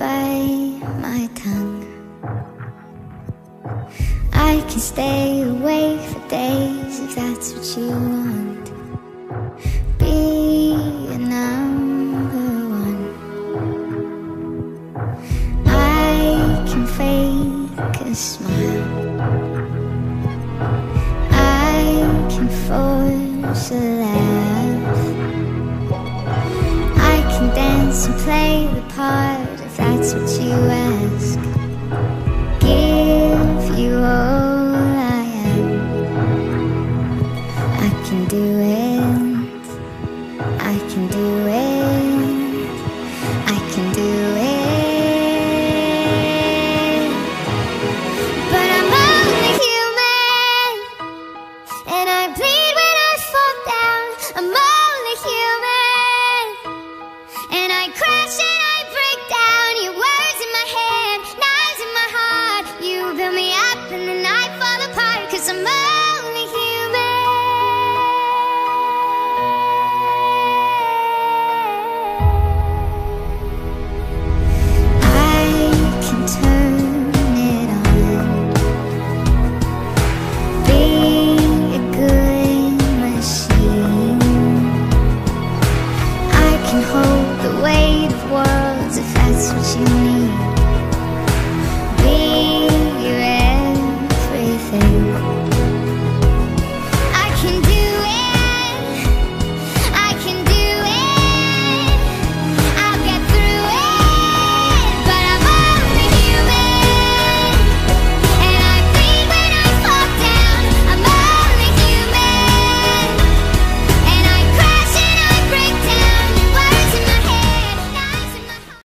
bite my tongue. I can stay awake for days if that's what you want. Be your number one. I can fake a smile. I can force a laugh. I can dance and play the part if that's what you ask.